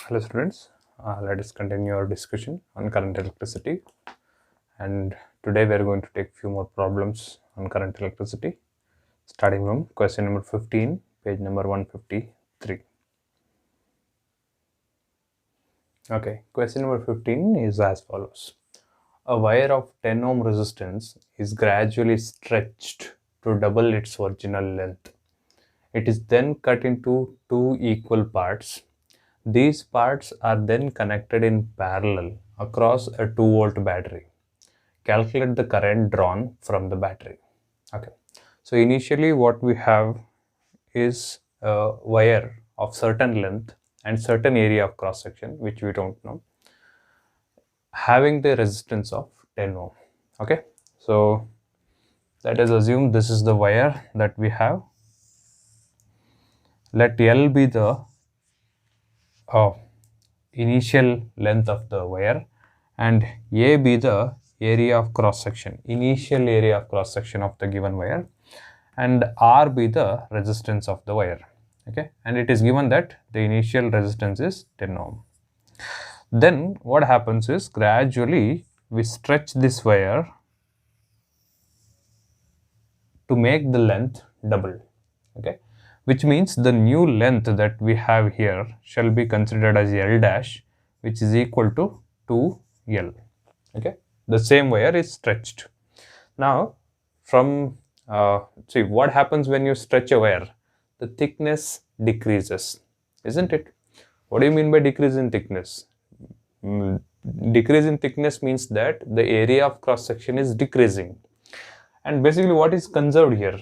Hello students, let us continue our discussion on current electricity, and today we are going to take few more problems on current electricity, starting from question number 15, page number 153. Okay, question number 15 is as follows. A wire of 10 ohm resistance is gradually stretched to double its original length. It is then cut into two equal parts. These parts are then connected in parallel across a 2-volt battery. Calculate the current drawn from the battery. Okay, so initially what we have is a wire of certain length and certain area of cross section, which we don't know, having the resistance of 10 ohm. Okay, so let us assume this is the wire that we have. Let L be the initial length of the wire and A be the area of cross section, initial area of cross section of the given wire, and R be the resistance of the wire. Okay, and it is given that the initial resistance is 10 ohm. Then what happens is gradually we stretch this wire to make the length double. Okay, which means the new length that we have here shall be considered as L dash, which is equal to 2L. Okay, the same wire is stretched. Now from see what happens when you stretch a wire, the thickness decreases, isn't it? What do you mean by decrease in thickness? Decrease in thickness means that the area of cross section is decreasing, and basically what is conserved here?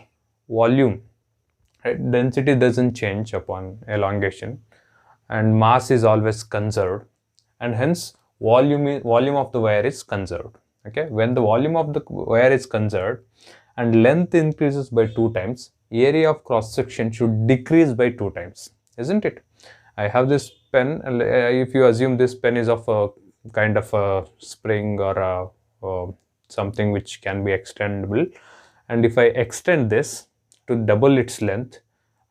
Volume, right? Density doesn't change upon elongation, and mass is always conserved, and hence volume of the wire is conserved. Okay, when the volume of the wire is conserved and length increases by 2 times, area of cross section should decrease by 2 times, isn't it? I have this pen. If you assume this pen is of a kind of a spring or something which can be extendable, and if I extend this to double its length,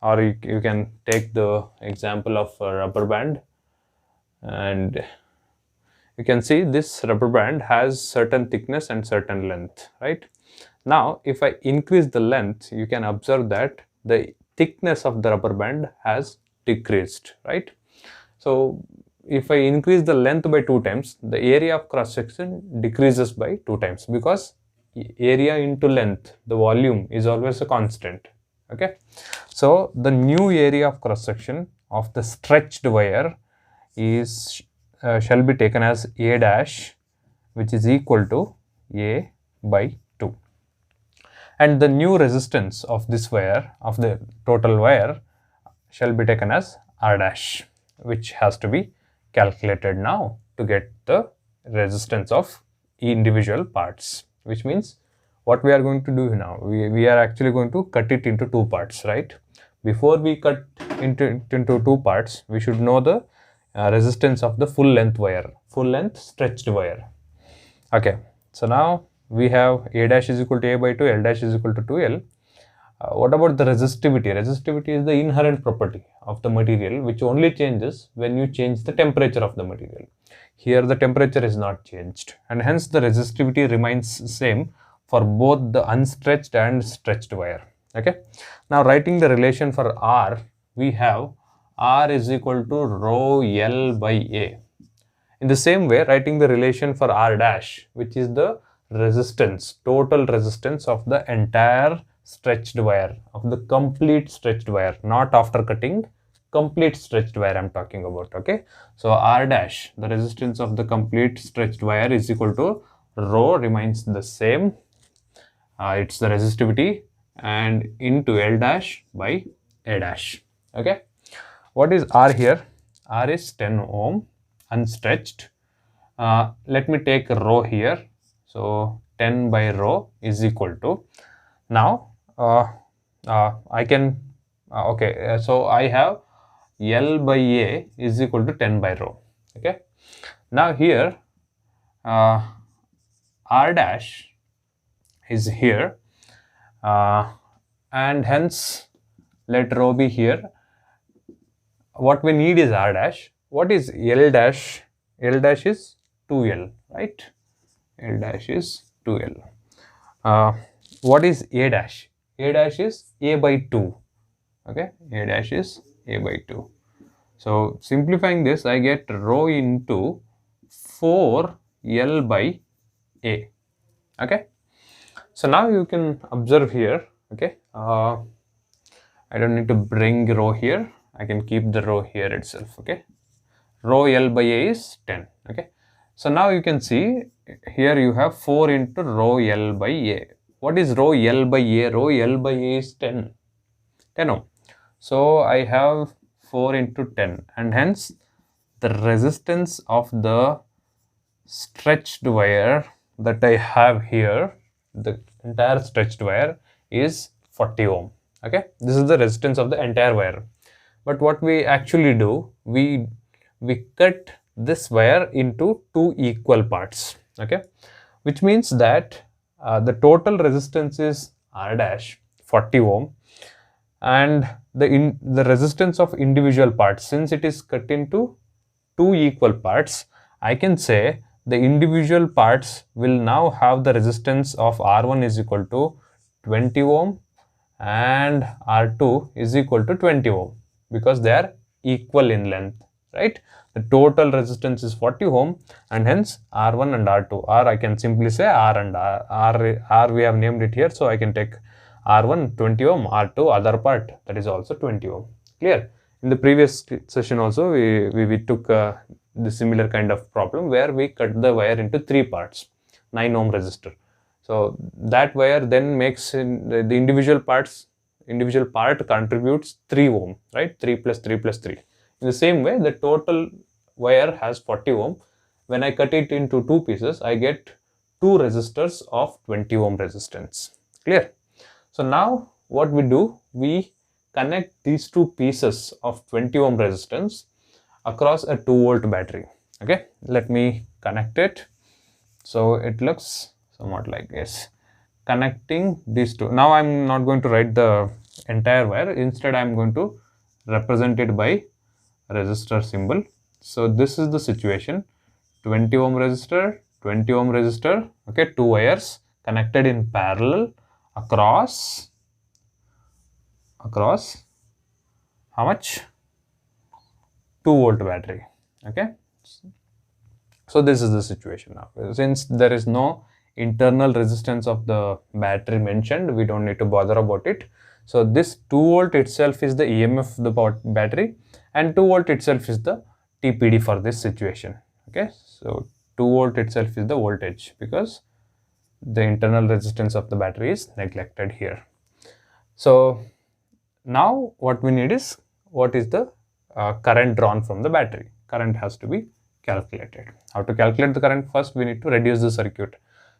or you can take the example of a rubber band, and you can see this rubber band has certain thickness and certain length, right? Now if I increase the length, you can observe that the thickness of the rubber band has decreased, right? So if I increase the length by 2 times, the area of cross section decreases by 2 times, because area into length, the volume is always a constant. Okay, so the new area of cross section of the stretched wire is shall be taken as A dash, which is equal to A by 2, and the new resistance of this wire, of the total wire, shall be taken as R dash, which has to be calculated now to get the resistance of individual parts, which means what we are going to do now, we are actually going to cut it into 2 parts, right? Before we cut into 2 parts, we should know the resistance of the full length wire, full length stretched wire. Okay, so now we have A dash is equal to A by 2, L dash is equal to 2L. What about the resistivity? Resistivity is the inherent property of the material, which only changes when you change the temperature of the material. Here the temperature is not changed, and hence the resistivity remains same for both the unstretched and stretched wire. Okay, now writing the relation for R, we have R is equal to rho L by A. In the same way, writing the relation for R dash, which is the resistance, total resistance of the entire stretched wire, of the complete stretched wire, not after cutting, complete stretched wire I'm talking about. Okay, so R dash, the resistance of the complete stretched wire, is equal to rho, remains the same, it's the resistivity, and into L dash by A dash. Okay, what is R here? R is 10 ohm unstretched. Let me take rho here. So 10 by rho is equal to, now I can okay, so I have L by A is equal to 10 by rho. Okay, now here R dash is here, and hence let rho be here. What we need is R dash. what is L dash? L dash is 2L, right? L dash is 2L. What is A dash? A dash is A by 2. Okay, A dash is A by 2. So simplifying this, I get rho into 4L by A. Okay. So now you can observe here. Okay. I don't need to bring rho here. I can keep the rho here itself. Okay. Rho L by A is 10. Okay. So now you can see here you have 4 into rho L by A. What is rho L by A? Rho L by A is 10 ohm. So I have 4 into 10, and hence the resistance of the stretched wire that I have here, the entire stretched wire, is 40 ohm. Okay, this is the resistance of the entire wire. But what we actually do, we cut this wire into 2 equal parts. Okay, which means that the total resistance is R dash 40 ohm, and the resistance of individual parts, since it is cut into 2 equal parts, I can say the individual parts will now have the resistance of R1 is equal to 20 ohm and R2 is equal to 20 ohm, because they are equal in length, right? The total resistance is 40 ohm, and hence R1 and R2. R I can simply say R and R we have named it here, so I can take R1 20 ohm, R2 other part, that is also 20 ohm. Clear? In the previous session also we took the similar kind of problem where we cut the wire into 3 parts, 9 ohm resistor. So that wire then makes the individual part contributes 3 ohm, right? 3 plus 3 plus 3. In the same way, the total wire has 40 ohm. When I cut it into 2 pieces, I get 2 resistors of 20 ohm resistance. Clear? So now what we do, we connect these 2 pieces of 20 ohm resistance across a 2 volt battery. Okay, let me connect it. So it looks somewhat like this. Connecting these 2. Now I'm not going to write the entire wire. Instead, I'm going to represent it by resistor symbol. So this is the situation: 20 ohm resistor, 20 ohm resistor. Okay, 2 wires connected in parallel across how much? 2 volt battery. Okay, so this is the situation now. Since there is no internal resistance of the battery mentioned, we don't need to bother about it. So this 2 volt itself is the EMF of the battery, and 2 volt itself is the TPD for this situation. Okay, so 2 volt itself is the voltage, because the internal resistance of the battery is neglected here. So now what we need is, what is the current drawn from the battery? Current has to be calculated. How to calculate the current? First we need to reduce the circuit.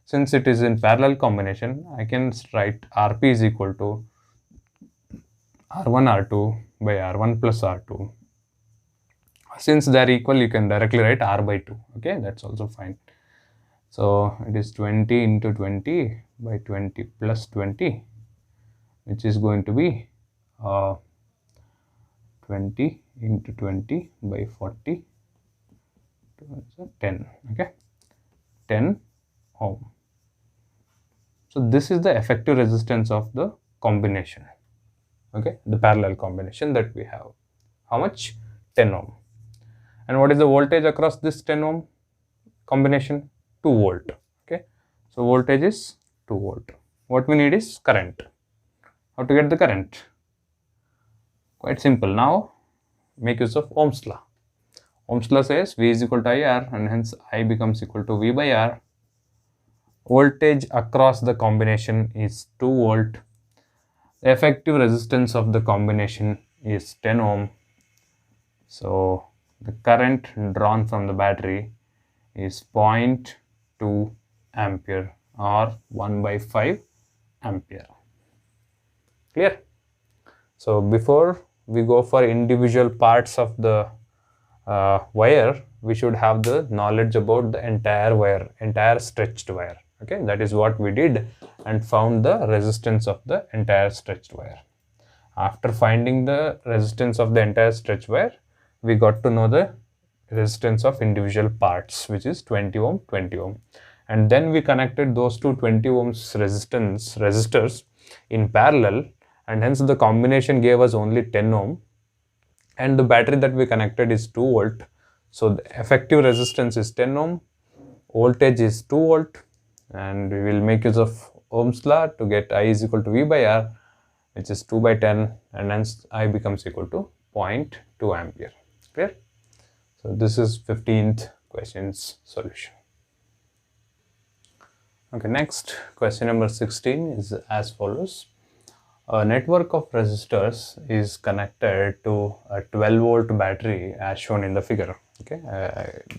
Since it is in parallel combination, I can write Rp is equal to R1 R2 by R1 plus R2. Since they are equal, you can directly write R by 2. Okay, that's also fine. So it is 20 into 20 by 20 plus 20, which is going to be 20 into 20 by 40, 10. Okay, 10 ohm. So this is the effective resistance of the combination. Okay, the parallel combination that we have. How much? 10 ohm. And what is the voltage across this 10 ohm combination? 2 volt. Okay, so voltage is 2 volt. What we need is current. How to get the current? Quite simple. Now make use of Ohm's law. Ohm's law says V is equal to IR, and hence I becomes equal to V by R. Voltage across the combination is 2 volt. The effective resistance of the combination is 10 ohm. So the current drawn from the battery is 0.2 ampere or 1 by 5 ampere. Clear? So before we go for individual parts of the wire, we should have the knowledge about the entire wire, entire stretched wire. Okay, that is what we did, and found the resistance of the entire stretched wire. After finding the resistance of the entire stretched wire, we got to know the resistance of individual parts, which is 20 ohm, 20 ohm. And then we connected those two 20 ohms resistors in parallel, and hence the combination gave us only 10 ohm. And the battery that we connected is 2 volt. So the effective resistance is 10 ohm, voltage is 2 volt, and we will make use of Ohm's law to get I is equal to V by R, which is 2 by 10, and hence I becomes equal to 0.2 ampere. Clear? So this is 15th question's solution. Okay, next question number 16 is as follows. A network of resistors is connected to a 12 volt battery as shown in the figure. Okay,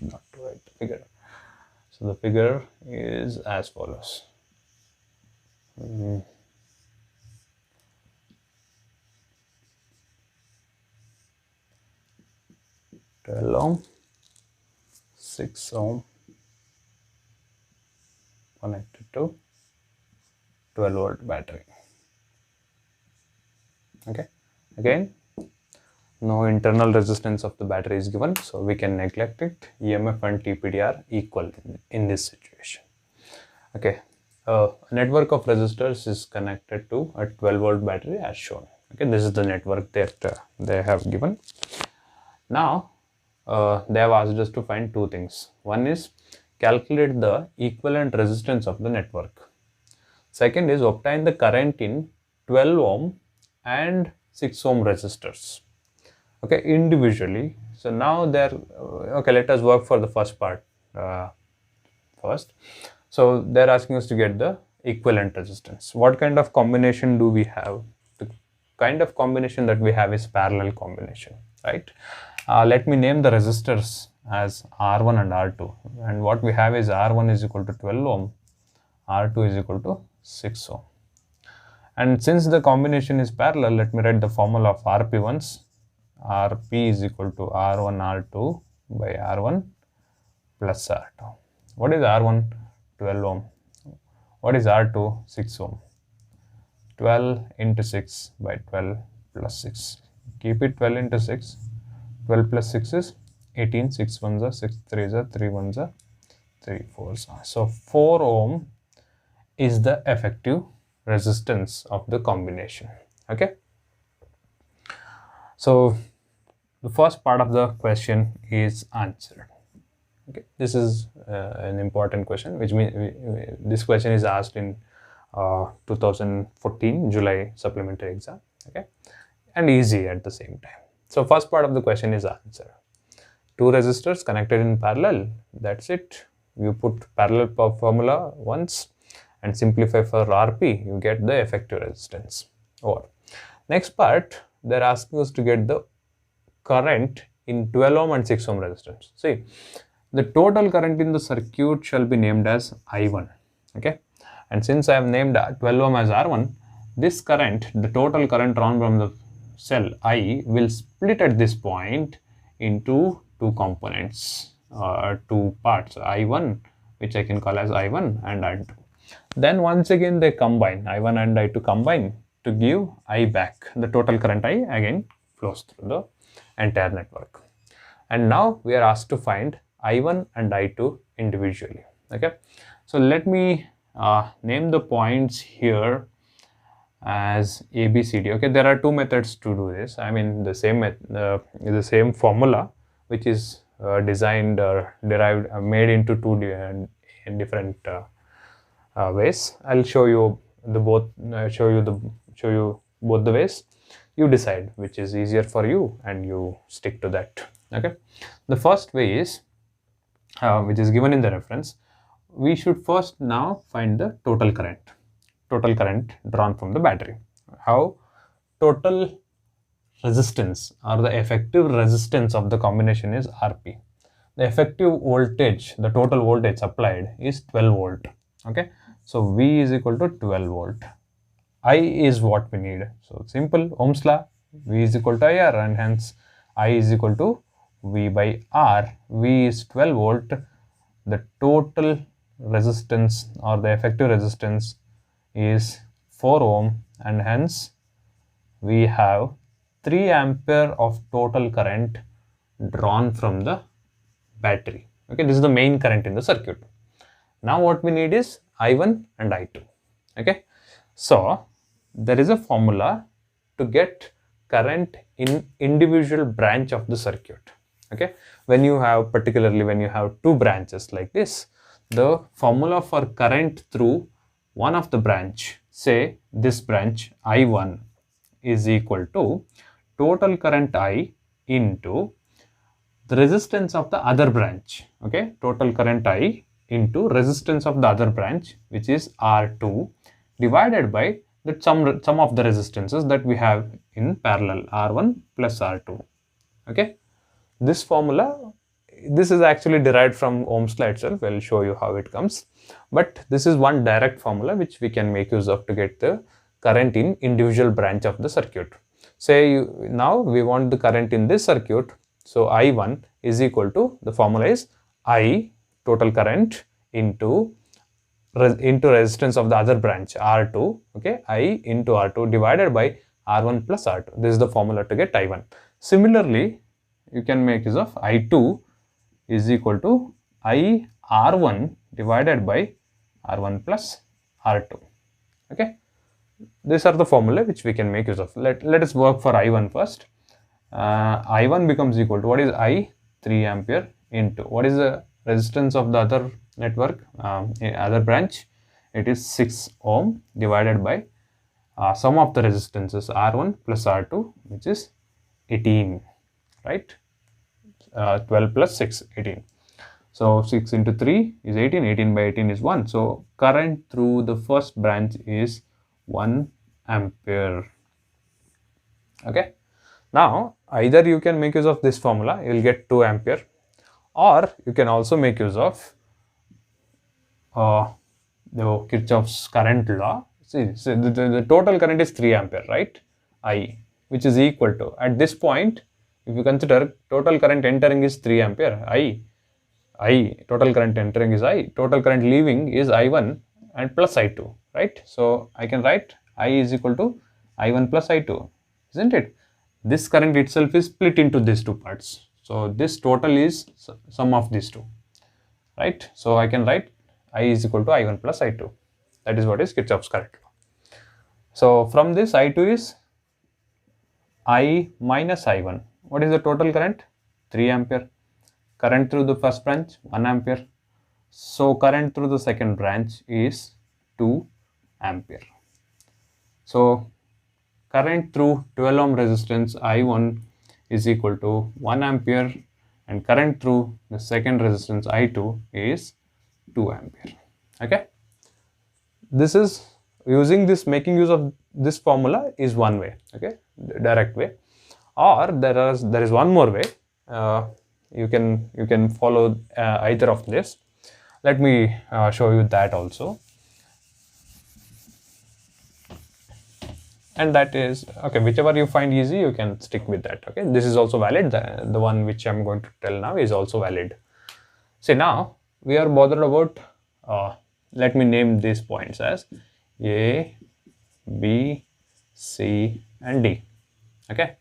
not to write the figure. So the figure is as follows. 12 ohm, 6 ohm connected to 12 volt battery. Okay, again, no internal resistance of the battery is given, so we can neglect it. EMF and TPD are equal in this situation. Okay, a network of resistors is connected to a 12 volt battery as shown. Okay, this is the network that they have given. Now they have asked us to find two things. One is calculate the equivalent resistance of the network. Second is obtain the current in 12 ohm and 6 ohm resistors. Okay, individually. So now they're okay. Let us work for the first part first. So they're asking us to get the equivalent resistance. What kind of combination do we have? The kind of combination that we have is parallel combination, right? Let me name the resistors as R1 and R2, and what we have is R1 is equal to 12 ohm, R2 is equal to 6 ohm. And since the combination is parallel, let me write the formula of RP once. RP is equal to R1 R2 by R1 plus R2. What is R1? 12 ohm. What is R2? 6 ohm. 12 into 6 by 12 plus 6. Keep it 12 into 6. 12 plus 6 is 18. 6 ones are 6 3s are 3 ones are 3 4s are. So 4 ohm is the effective resistance of the combination. Okay. So the first part of the question is answered. Okay, this is an important question, which means this question is asked in 2014 July supplementary exam. Okay, and easy at the same time. So first part of the question is answered. Two resistors connected in parallel. That's it. You put parallel formula once and simplify for RP. You get the effective resistance. Or next part, they're asking us to get the current in 12 ohm and 6 ohm resistance. See, the total current in the circuit shall be named as I1. Okay, and since I have named 12 ohm as R1, this current, the total current drawn from the cell I, will split at this point into two components, two parts, I1, which I can call as I1 and I2. Then once again they combine, I1 and I2 combine to give I back. The total current I again flows through the entire network. And now we are asked to find I1 and I2 individually. Okay, so let me name the points here as A, B, C, D. Okay, there are two methods to do this. I mean the same formula, which is designed or derived, made into two different ways. I'll show you the both. Show you both the ways. You decide which is easier for you, and you stick to that. Okay, the first way is which is given in the reference. We should first now find the total current drawn from the battery. How? Total resistance or the effective resistance of the combination is RP. The effective voltage, the total voltage supplied is 12 volt. Okay, so V is equal to 12 volt. I is what we need. So simple, Ohm's law, V is equal to IR, and hence I is equal to V by R. V is 12 volt. The total resistance or the effective resistance is 4 ohm, and hence we have 3 ampere of total current drawn from the battery. Okay, this is the main current in the circuit. Now what we need is I1 and I2. Okay, so there is a formula to get current in individual branch of the circuit. Okay, particularly when you have two branches like this, the formula for current through one of the branch, say this branch I1, is equal to total current I into the resistance of the other branch. Okay, total current I into resistance of the other branch, which is R2, divided by the sum of the resistances that we have in parallel, R1 plus R2. Okay, this formula, this is actually derived from Ohm's law itself. I'll show you how it comes, but this is one direct formula which we can make use of to get the current in individual branch of the circuit. Say now we want the current in this circuit, so I1 is equal to, the formula is I total current into resistance of the other branch R2, okay, I into R2 divided by R1 plus R2. This is the formula to get I1. Similarly, you can make use of I2 is equal to I R1 divided by R1 plus R2. Okay, these are the formula which we can make use of. Let us work for I1 first. I1 becomes equal to, what is I? 3 ampere into, what is the resistance of the other network, other branch? It is 6 ohm divided by sum of the resistances R1 plus R2, which is 18, right? 12 plus 6, 18. So 6 into 3 is 18, 18 by 18 is 1. So current through the first branch is 1 ampere. Okay. Now either you can make use of this formula, you will get 2 ampere, or you can also make use of the Kirchhoff's current law. See, so the total current is 3 ampere, right? I, which is equal to, at this point, if you consider total current entering is 3 ampere, I, total current entering is I, total current leaving is I1 and plus I2, right? So I can write I is equal to I1 plus I2, isn't it? This current itself is split into these two parts. So this total is sum of these two, right? So I can write I is equal to I1 plus I2. That is what is Kirchhoff's current law. So from this, I2 is I minus I1. What is the total current? 3 ampere. Current through the first branch, 1 ampere. So current through the second branch is 2 ampere. So current through 12 ohm resistance I1 is equal to 1 ampere, and current through the second resistance I2 is 2 ampere. Okay. This is using this, making use of this formula is one way, okay, direct way, or there is one more way. You can follow either of this. Let me show you that also. And that is, okay, whichever you find easy, you can stick with that. Okay, this is also valid. The one which I'm going to tell now is also valid. See, now we are bothered about, let me name these points as A, B, C and D. Okay,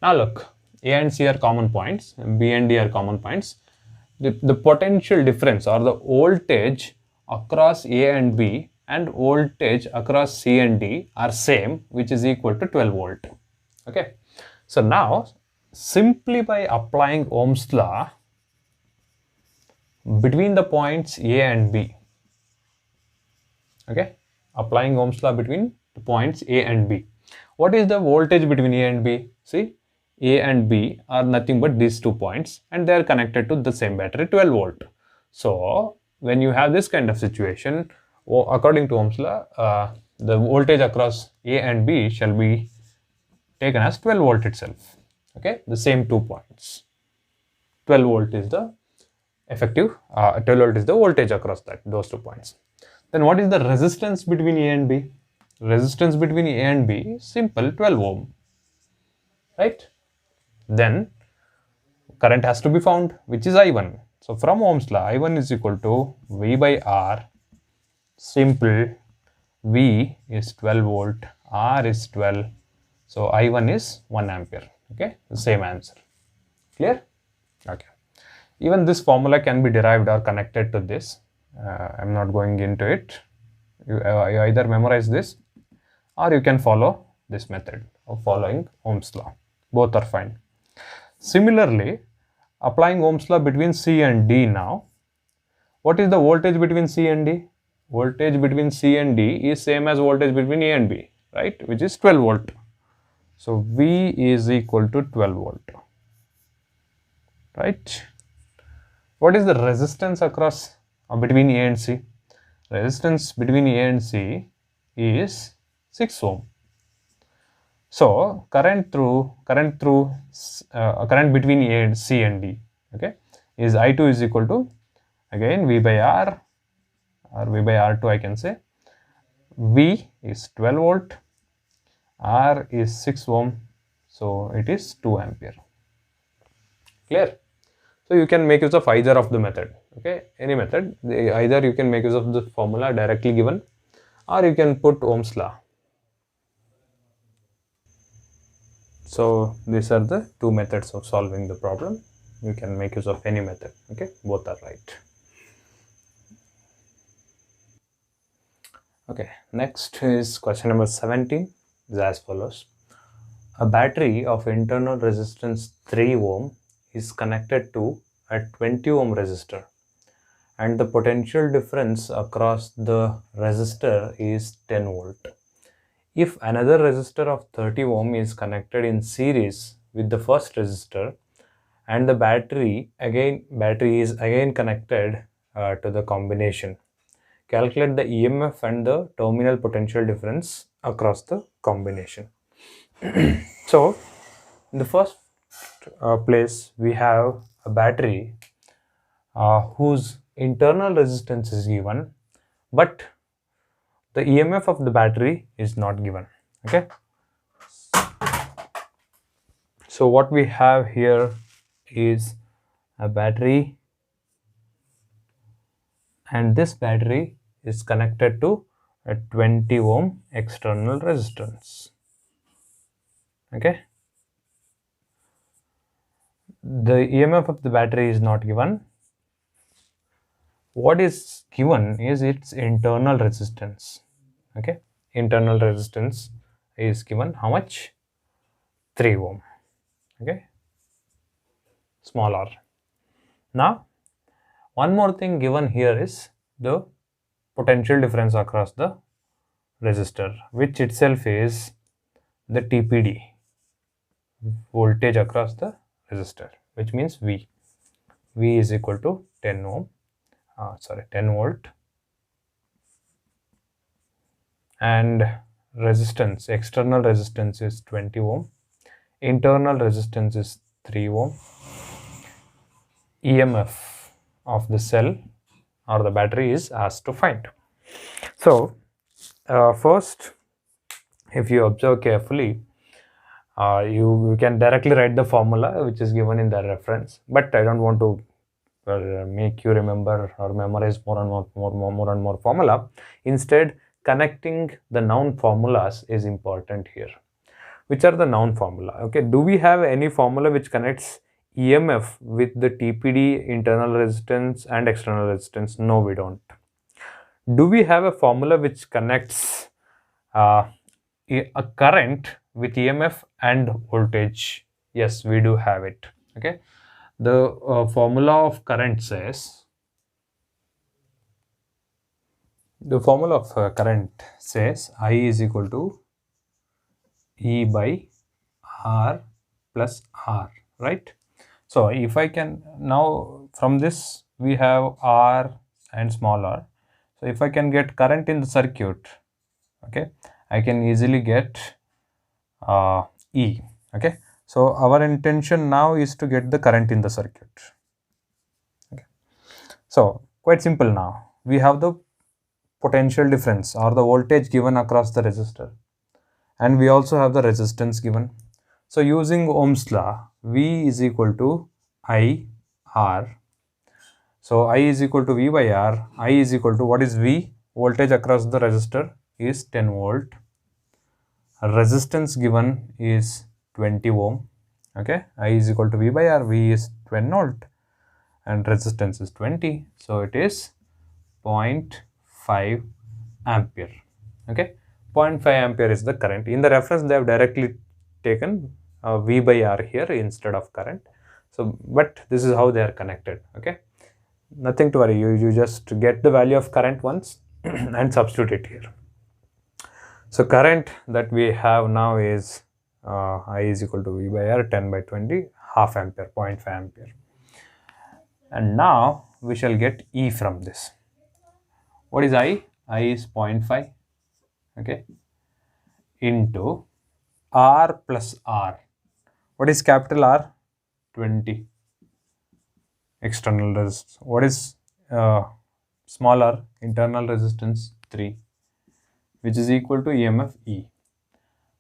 now look, A and C are common points, B and D are common points. The potential difference or the voltage across A and B and voltage across C and D are same, which is equal to 12 volt. Okay, so now simply by applying Ohm's law between the points A and B, okay, applying Ohm's law between the points A and B, what is the voltage between A and B? See, A and B are nothing but these 2 points, and they are connected to the same battery, 12 volt. So when you have this kind of situation, according to Ohm's law, the voltage across A and B shall be taken as 12 volt itself. Okay, the same 2 points. 12 volt is the effective, 12 volt is the voltage across those 2 points. Then what is the resistance between A and B? Resistance between A and B is simple, 12 ohm, right? Then current has to be found, which is I1. So from Ohm's law, I1 is equal to V by R. Simple, V is 12 volt, R is 12. So I1 is 1 ampere. Okay, the same answer. Clear? Okay. Even this formula can be derived or connected to this. I'm not going into it. You either memorize this or you can follow this method of following Ohm's law. Both are fine. Similarly, applying Ohm's law between C and D now, what is the voltage between C and D? Voltage between C and D is same as voltage between A and B, right? Which is 12 volt. So V is equal to 12 volt, right? What is the resistance across between A and C? Resistance between A and C is 6 ohm. So current between A and C and D, okay, is I2 is equal to, again, V by R or V by R2, I can say. V is 12 volt, R is 6 ohm, so it is 2 ampere. Clear? So you can make use of either of the method, okay, any method. Either you can make use of the formula directly given, or you can put Ohm's law. So these are the two methods of solving the problem. You can make use of any method, okay, both are right. Okay, next is question number 17, is as follows. A battery of internal resistance 3 ohm is connected to a 20 ohm resistor, and the potential difference across the resistor is 10 volt. If another resistor of 30 ohm is connected in series with the first resistor, and the battery is again connected to the combination, calculate the EMF and the terminal potential difference across the combination. So in the first place, we have a battery whose internal resistance is given, but the EMF of the battery is not given, okay. So what we have here is a battery, and this battery is connected to a 20 ohm external resistance, okay. The EMF of the battery is not given. What is given is its internal resistance, okay. Internal resistance is given how much? 3 ohm, okay, small r. Now one more thing given here is the potential difference across the resistor, which itself is the TPD, voltage across the resistor, which means V is equal to 10 volt, and resistance, external resistance is 20 ohm, internal resistance is 3 ohm, EMF of the cell or the battery is asked to find. So first, if you observe carefully, you can directly write the formula which is given in the reference, but I don't want to make you remember or memorize more and more formula. Instead, connecting the noun formulas is important here. Which are the noun formula? Okay, do we have any formula which connects EMF with the TPD, internal resistance and external resistance? No, we don't. Do we have a formula which connects a current with EMF and voltage? Yes, we do have it. Okay, the formula of current says, I is equal to E by R plus R, right? So if I can, now from this we have R and small r. So if I can get current in the circuit, okay, I can easily get E, okay. So our intention now is to get the current in the circuit, okay. So quite simple now. We have the potential difference or the voltage given across the resistor, and we also have the resistance given. So using Ohm's law, V is equal to I R. So I is equal to V by R. I is equal to, what is V? Voltage across the resistor is 10 volt. Resistance given is 20 ohm. Okay, I is equal to V by R. V is 10 volt. and resistance is 20, so it is 0.5 ampere. Okay, 0.5 ampere is the current. In the reference they have directly taken V by R here instead of current. So but this is how they are connected. Okay, nothing to worry, you just get the value of current once and substitute it here. So current that we have now is I is equal to V by R 10 by 20, half ampere, 0.5 ampere. And now we shall get E from this. What is I? I is 0.5, okay, into R plus R. What is capital R? 20. External resistance. What is small r? Internal resistance 3, which is equal to EMF E.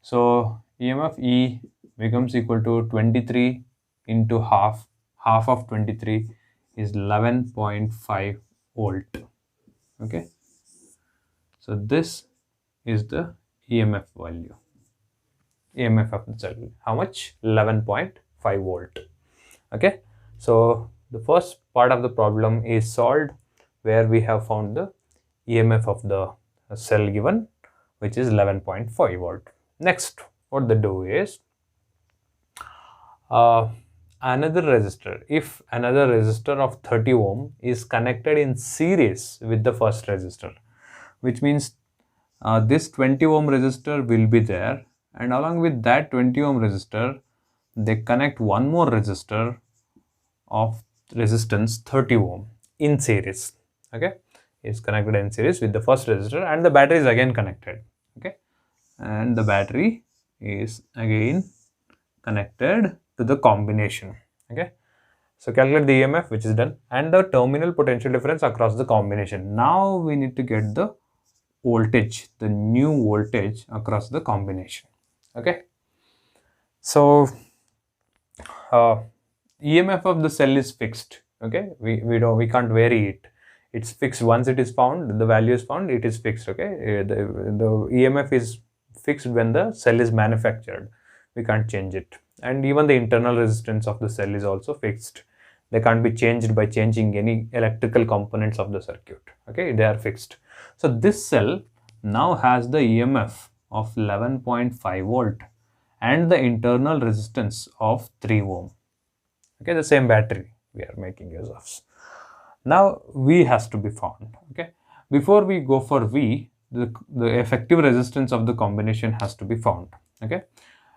So EMF E becomes equal to 23 into half. Half of 23 is 11.5 volt. Okay. So this is the EMF value. EMF of the cell. How much? 11.5 volt. Okay. So the first part of the problem is solved, where we have found the EMF of the cell given, which is 11.5 volt. Next, what they do is another resistor. If another resistor of 30 ohm is connected in series with the first resistor, which means this 20 ohm resistor will be there, and along with that 20 ohm resistor, they connect one more resistor of resistance 30 ohm in series. Okay, is connected in series with the first resistor, and the battery is again connected. Okay, and the battery is again connected to the combination. Okay, so calculate the EMF, which is done, and the terminal potential difference across the combination. Now we need to get the voltage, the new voltage across the combination. Okay, so EMF of the cell is fixed. Okay, we can't vary it. It's fixed. Once it is found, the value is found, it is fixed. Okay, the EMF is fixed when the cell is manufactured. We can't change it. And even the internal resistance of the cell is also fixed. They can't be changed by changing any electrical components of the circuit. Okay, they are fixed. So this cell now has the EMF of 11.5 volt and the internal resistance of 3 ohm. Okay, the same battery we are making use of. Now V has to be found. Okay, before we go for V, the effective resistance of the combination has to be found. Okay,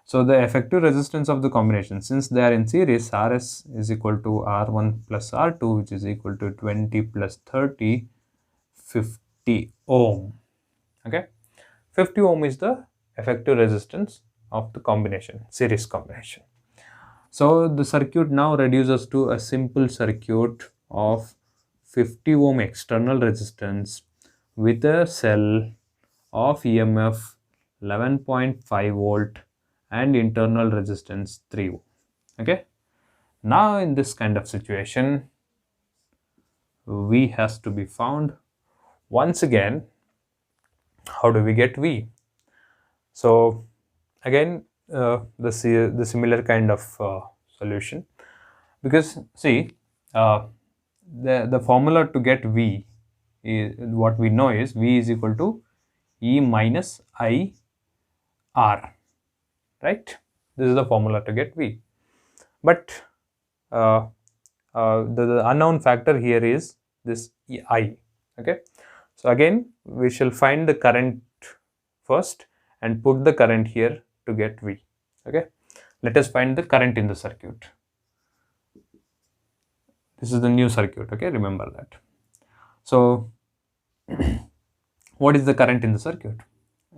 so the effective resistance of the combination, since they are in series, Rs is equal to R1 plus R2, which is equal to 20 plus 30, 50 ohm. Okay, 50 ohm is the effective resistance of the combination, series combination. So the circuit now reduces to a simple circuit of 50 ohm external resistance with a cell of EMF 11.5 volt and internal resistance 3 ohm. Okay, now in this kind of situation, V has to be found. Once again, how do we get V? So again, the similar kind of solution, because see, the formula to get V is, what we know is V is equal to E minus I R, right? This is the formula to get V. But the unknown factor here is this I. Okay, so again we shall find the current first and put the current here to get V. Okay, let us find the current in the circuit. This is the new circuit. Okay, remember that. So what is the current in the circuit?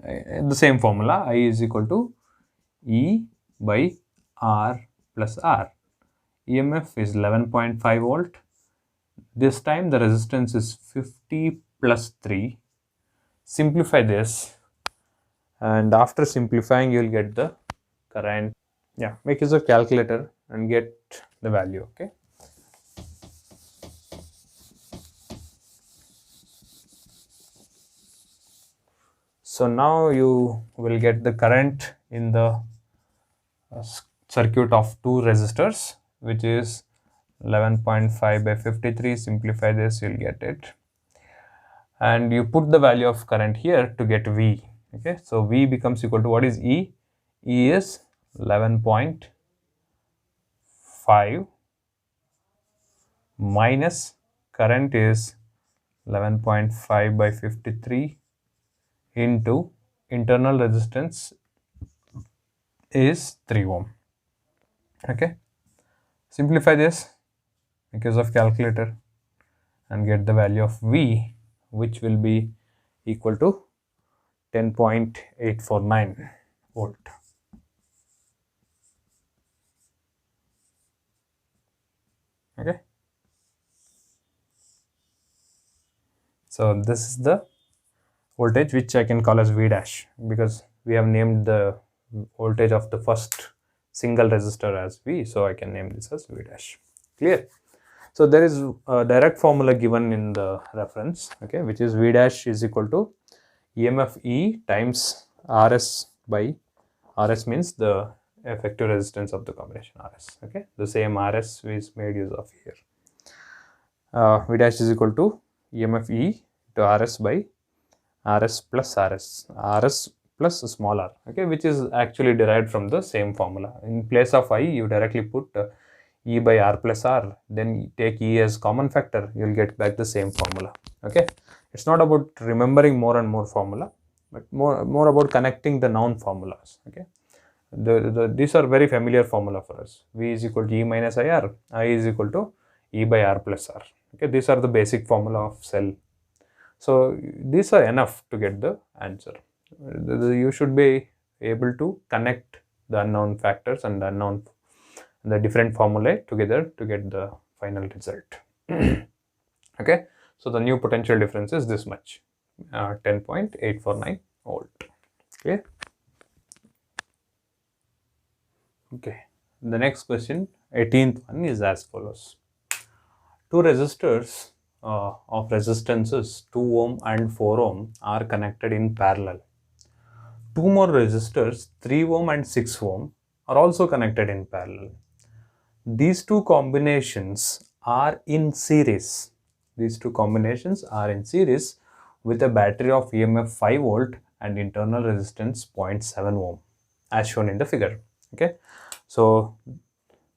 The same formula, I is equal to E by R plus R. EMF is 11.5 volt. This time the resistance is 50 plus 3. Simplify this, and after simplifying you will get the current. Yeah, make use of calculator and get the value. Okay, so now you will get the current in the circuit of two resistors, which is 11.5 by 53, simplify this, you'll get it. And you put the value of current here to get V. Okay, so V becomes equal to, what is E? E is 11.5 minus current is 11.5 by 53 into internal resistance is 3 ohm. Okay, simplify this because of calculator and get the value of V, which will be equal to 10.849 volt. Okay, so this is the voltage which I can call as V dash, because we have named the voltage of the first single resistor as V, so I can name this as V dash. Clear? So there is a direct formula given in the reference, okay, which is V dash is equal to EMF E times RS by, RS means the effective resistance of the combination, RS. Okay, the same RS is made use of here. V dash is equal to EMF E to RS by RS plus small r, okay, which is actually derived from the same formula. In place of I, you directly put E by R plus R, then take E as common factor, you will get back the same formula. Okay, it's not about remembering more and more formula, but more about connecting the known formulas. Okay, these are very familiar formula for us. V is equal to E minus IR, I is equal to E by R plus R. Okay, these are the basic formula of cell. So these are enough to get the answer. You should be able to connect the unknown factors and the different formulae together to get the final result. Okay, so the new potential difference is this much, 10.849 volt. Okay. Okay, the next question, 18th one, is as follows. Two resistors of resistances 2 ohm and 4 ohm are connected in parallel. Two more resistors 3 ohm and 6 ohm are also connected in parallel. These two combinations are in series. These two combinations are in series with a battery of EMF 5 volt and internal resistance 0.7 ohm as shown in the figure. Okay, so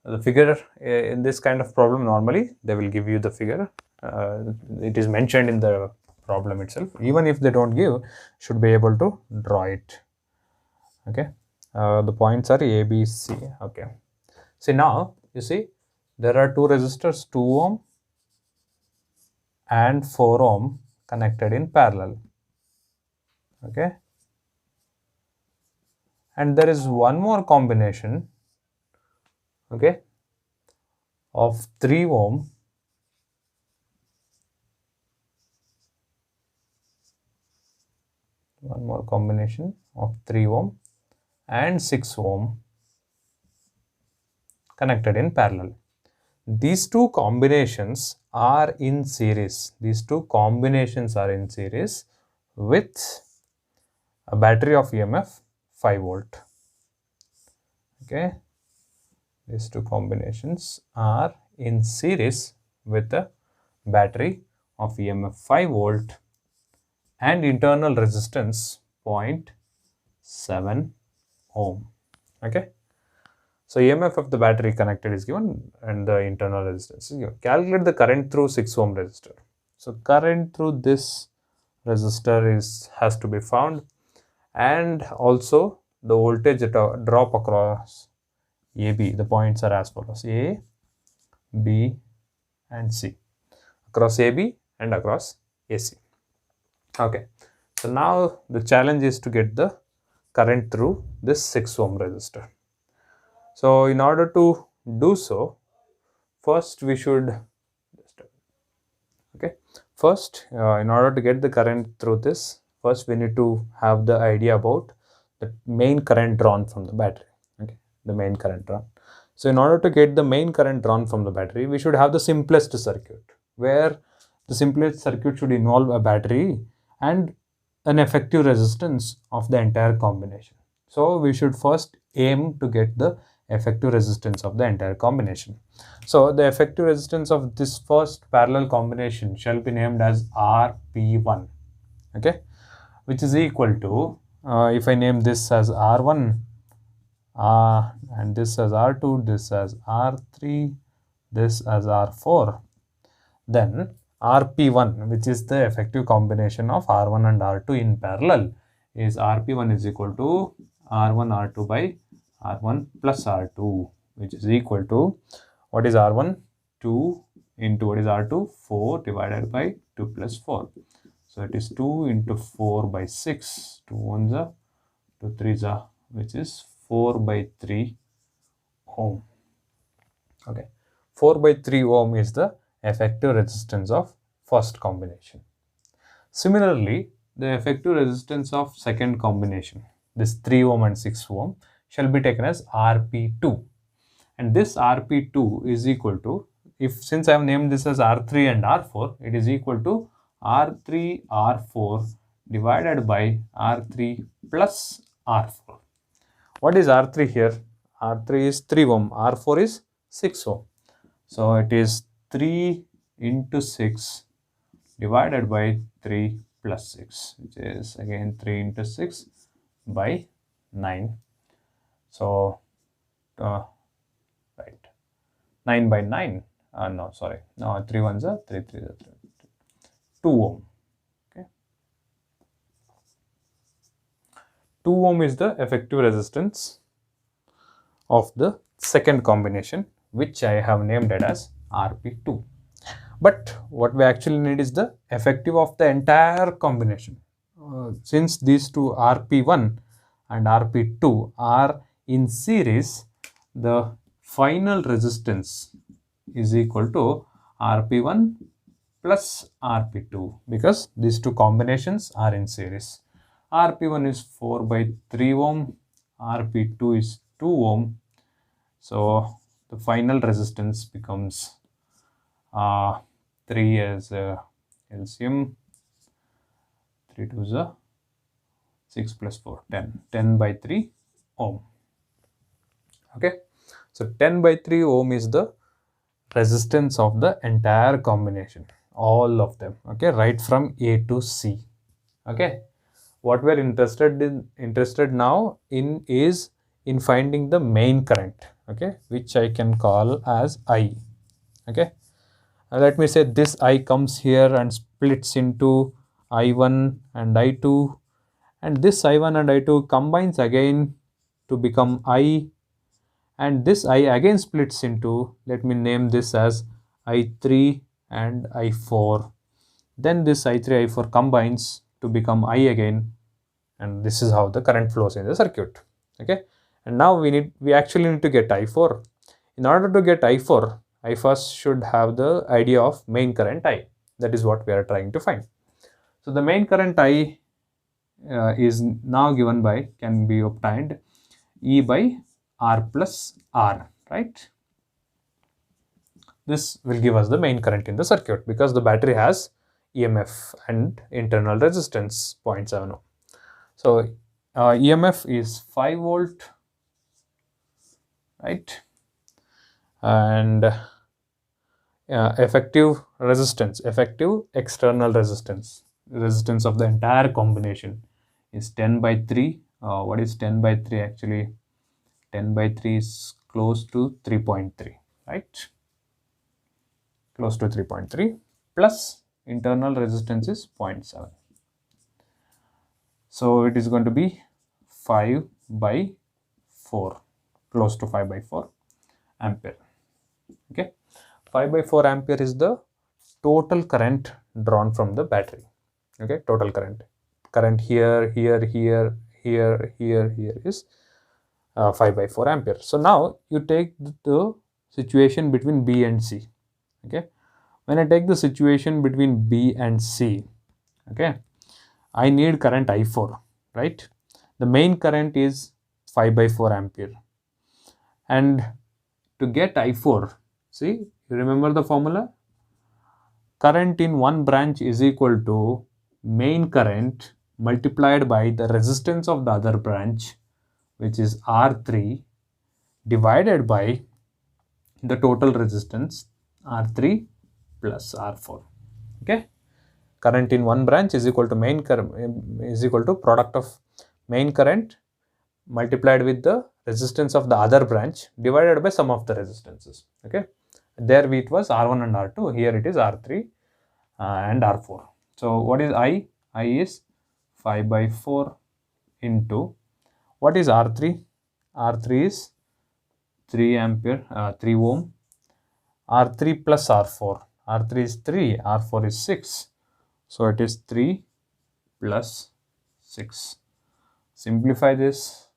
the figure in this kind of problem, normally they will give you the figure. It is mentioned in the problem itself. Even if they don't give, should be able to draw it. Okay, the points are A, B, C. Okay, see now you see there are two resistors 2 ohm and 4 ohm connected in parallel. Okay, and there is one more combination, okay, of 3 ohm one more combination of 3 ohm and 6 ohm connected in parallel. These two combinations are in series. These two combinations are in series with a battery of EMF 5 volt. Okay, these two combinations are in series with a battery of EMF 5 volt and internal resistance 0.7 ohm. Okay, so EMF of the battery connected is given and the internal resistance is given. Calculate the current through 6 ohm resistor. So current through this resistor has to be found, and also the voltage drop across AB. The points are as follows: A, B and C, across AB and across AC. Okay, so now the challenge is to get the current through this 6 ohm resistor. So in order to do so, first we should, okay, first in order to get the current through this, first we need to have the idea about the main current drawn from the battery. Okay, the main current drawn. So in order to get the main current drawn from the battery, we should have the simplest circuit, where the simplest circuit should involve a battery and an effective resistance of the entire combination. So we should first aim to get the effective resistance of the entire combination. So the effective resistance of this first parallel combination shall be named as RP1, okay, which is equal to, if I name this as R1, and this as R2, this as R3, this as R4, then RP1, which is the effective combination of R1 and R2 in parallel, is RP1 is equal to R1 R2 by R1 plus R2, which is equal to, what is R1? 2 into what is R2? 4 divided by 2 plus 4. So it is 2 into 4 by 6. 2 ones are, 2 threes are, which is 4 by 3 ohm. Okay, 4 by 3 ohm is the effective resistance of first combination. Similarly, the effective resistance of second combination, this 3 ohm and 6 ohm, shall be taken as RP2. And this RP2 is equal to, since I have named this as R3 and R4, it is equal to R3 R4 divided by R3 plus R4. What is R3 here? R3 is 3 ohm, R4 is 6 ohm. So it is 3 into 6 divided by 3 plus 6, which is again 3 into 6 by 9. So, right, 9 by 9. No, sorry. No, 3 ones are 3, 3 are 3. 2 ohm. Okay. 2 ohm is the effective resistance of the second combination, which I have named it as RP2. But what we actually need is the effective of the entire combination. Since these two RP1 and RP2 are in series, the final resistance is equal to RP1 plus RP2, because these two combinations are in series. RP1 is 4 by 3 ohm, RP2 is 2 ohm. So the final resistance becomes 3 as LCM, 3 to the 6 plus 4, 10. 10 by 3 ohm. Okay, so 10 by 3 ohm is the resistance of the entire combination, all of them. Okay, right from A to C. Okay, what we're interested now in is in finding the main current, okay, which I can call as I. Okay, let me say this I comes here and splits into I1 and I2, and this I1 and I2 combines again to become I, and this I again splits into, let me name this as I3 and I4. Then this I3 I4 combines to become I again, and this is how the current flows in the circuit. Okay, and now we actually need to get I4. In order to get I4, I first should have the idea of main current I. That is what we are trying to find. So the main current I is now given by, can be obtained E by R plus R, right? This will give us the main current in the circuit, because the battery has EMF and internal resistance 0.7 ohm. So EMF is 5 volt, right? And effective resistance, effective external resistance of the entire combination is 10 by 3. What is 10 by 3 actually? 10 by 3 is close to 3.3, right? Close to 3.3, plus internal resistance is 0.7. So it is going to be 5 by 4, close to 5 by 4 ampere. Okay, 5 by 4 ampere is the total current drawn from the battery. Okay, total current here is 5 by 4 ampere. So now you take the situation between B and C. Okay, when I take the situation between B and C, okay, I need current I4, right? The main current is 5 by 4 ampere, and to get I4, see, you remember the formula? Current in one branch is equal to main current multiplied by the resistance of the other branch, which is R3, divided by the total resistance R3 plus R4. Okay, current in one branch is equal to main current is equal to product of main current multiplied with the resistance of the other branch divided by sum of the resistances. Okay, there it was R1 and R2, here it is R3 and R4. So what is I? I is 5 by 4 into, what is R3? R3 is 3 ampere, 3 ohm. R3 plus R4. R3 is 3, R4 is 6. So it is 3 plus 6. Simplify this,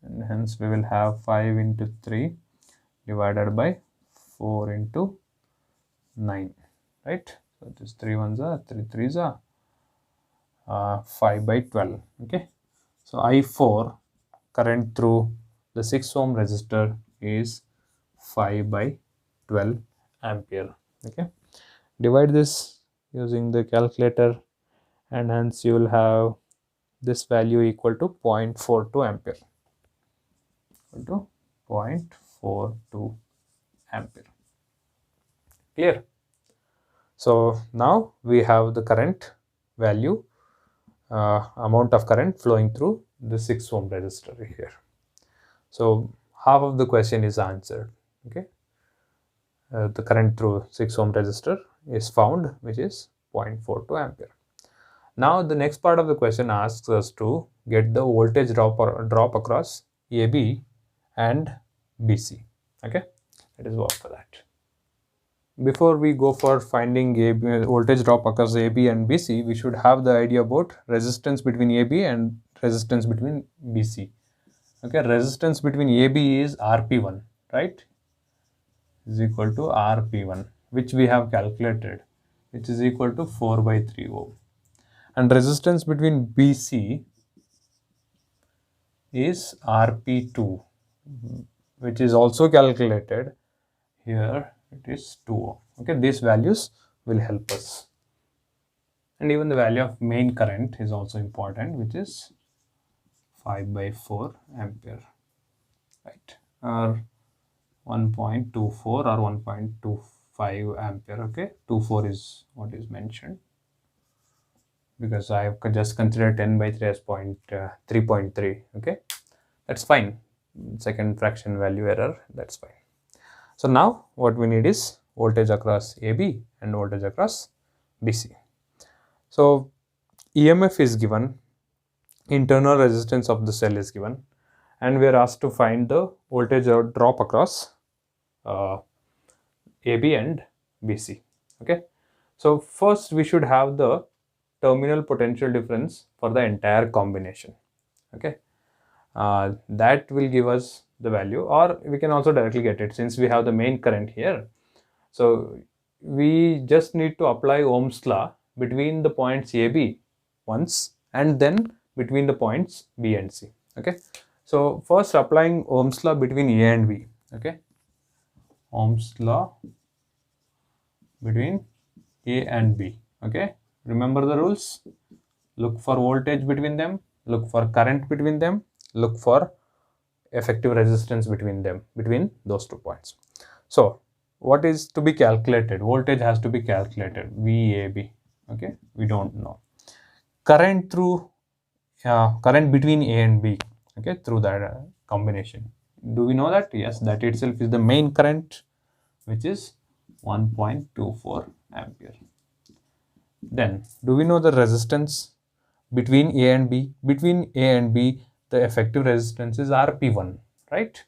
and hence we will have 5 into 3 divided by 4 into 9, right? So this 3 ones are 3 threes are 5 by 12. Okay, so I4 current through the 6 ohm resistor is 5 by 12 ampere. Okay, divide this using the calculator, and hence you will have this value equal to 0.42 ampere, equal to 0.42 ampere. Clear? So now we have the current value, amount of current flowing through the 6 ohm resistor here. So half of the question is answered. Okay, the current through 6 ohm resistor is found, which is 0.42 ampere. Now the next part of the question asks us to get the voltage drop across AB and BC. Okay, let us work for that. Before we go for finding voltage drop across AB and BC, we should have the idea about resistance between AB and resistance between BC. Okay, resistance between AB is RP1, right? Is equal to RP1, which we have calculated, which is equal to 4 by 3 ohm. And resistance between BC is RP2, which is also calculated. Here it is 2 ohm. Okay, these values will help us. And even the value of main current is also important, which is 5 by 4 ampere, right? Or 1.24 or 1.25 ampere. Okay, 24 is what is mentioned, because I have just considered 10 by 3 as 3.3. Okay, that's fine. Second fraction value error, that's fine. So now what we need is voltage across AB and voltage across BC. So EMF is given, internal resistance of the cell is given, and we are asked to find the voltage drop across AB and BC. Okay, so first we should have the terminal potential difference for the entire combination. Okay, that will give us the value, or we can also directly get it since we have the main current here. So we just need to apply Ohm's law between the points AB once, and then between the points B and C. Okay, so first applying Ohm's law between A and B. Okay, Ohm's law between A and B. Okay, remember the rules. Look for voltage between them, look for current between them, look for effective resistance between them, between those 2 points. So what is to be calculated? Voltage has to be calculated, VAB. Okay, we don't know. Current through current between A and B. Okay, through that combination. Do we know that? Yes, that itself is the main current, which is 1.24 ampere. Then do we know the resistance between A and B? Between A and B, the effective resistance is RP1, right?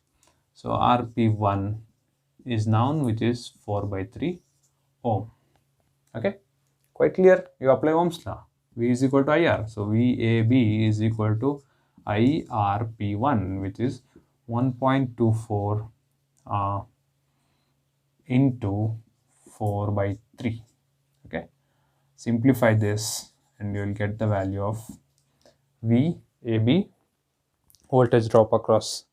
So RP1 is known, which is 4 by 3 ohm. Okay, quite clear. You apply Ohm's law. V is equal to IR. So VAB is equal to IRP1, which is 1.24 into 4 by 3. Okay, simplify this and you will get the value of VAB, voltage drop across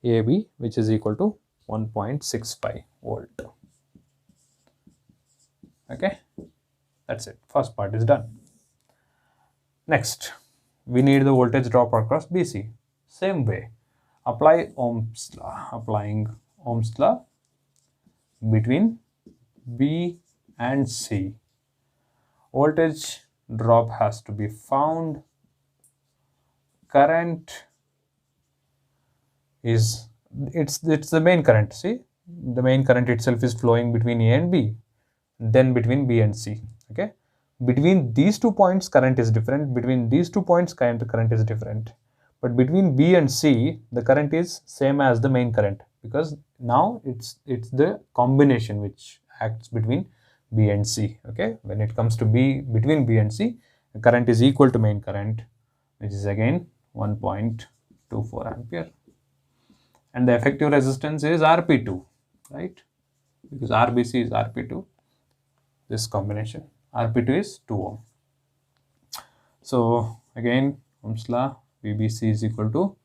AB, which is equal to 1.65 volt. Okay, that's it. First part is done. Next, we need the voltage drop across BC. Same way, apply Ohm's law. Applying Ohm's law, between B and C. Voltage drop has to be found. Current is, it's the main current. See, the main current itself is flowing between A and B, then between B and C. Okay, between these 2 points current is different, between these 2 points current is different, but between B and C the current is same as the main current, because now it's the combination which acts between B and C. Okay, when it comes to between B and C, the current is equal to main current, which is again 1.24 ampere, and the effective resistance is Rp2, right? Because RBC is Rp2, this combination Rp2 is 2 ohm. So again, Ohm's law, VBC is equal to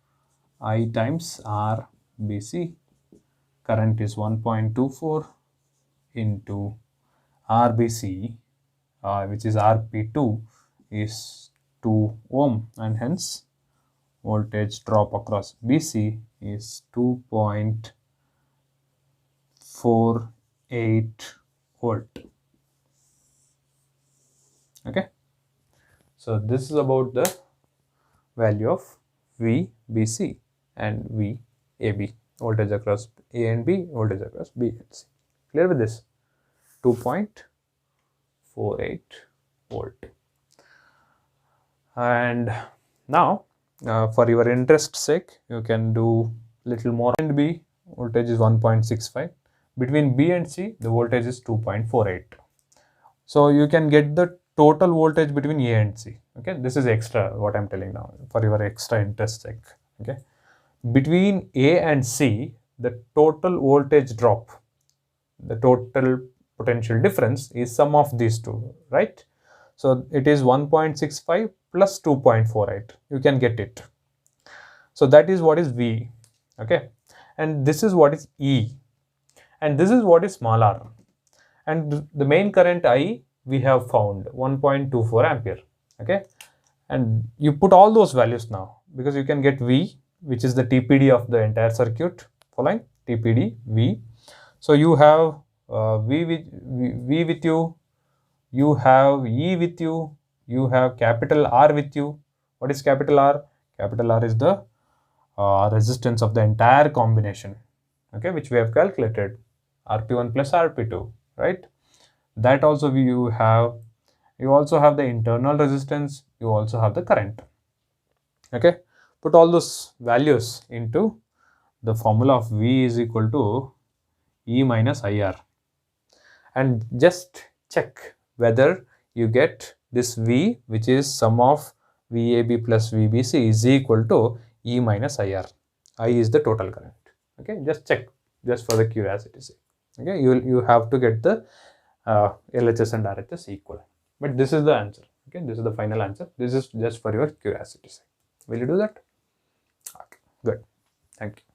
I times RBC. Current is 1.24 into RBC, which is Rp2, is 2 ohm, and hence voltage drop across BC is 2.48 volt. Okay, so this is about the value of VBC and VAB, voltage across A and B, voltage across B and C. Clear with this? 2.48 volt. And now, for your interest sake, you can do little more. And B voltage is 1.65. Between B and C, the voltage is 2.48. So you can get the total voltage between A and C. Okay, this is extra what I'm telling now for your extra interest sake. Okay, between A and C, the total voltage drop, the total potential difference is sum of these two, right? So it is 1.65 plus 2.48. You can get it. So that is what is V. Okay, and this is what is E, and this is what is small r. And the main current I we have found 1.24 ampere. Okay, and you put all those values now, because you can get V, which is the TPD of the entire circuit. Following TPD V. So you have V with you, you have E with you, you have capital R with you. What is capital R? Capital R is the resistance of the entire combination, okay, which we have calculated, Rp1 plus Rp2, right? That also you also have the internal resistance, you also have the current. Okay, put all those values into the formula of V is equal to E minus IR, and just check whether you get this V, which is sum of VAB plus VBC, is equal to E minus IR. I is the total current. Okay, just check, just for the curiosity sake. Okay, you have to get the LHS and RHS equal, but this is the answer. Okay, this is the final answer. This is just for your curiosity sake. Will you do that? Okay, good. Thank you.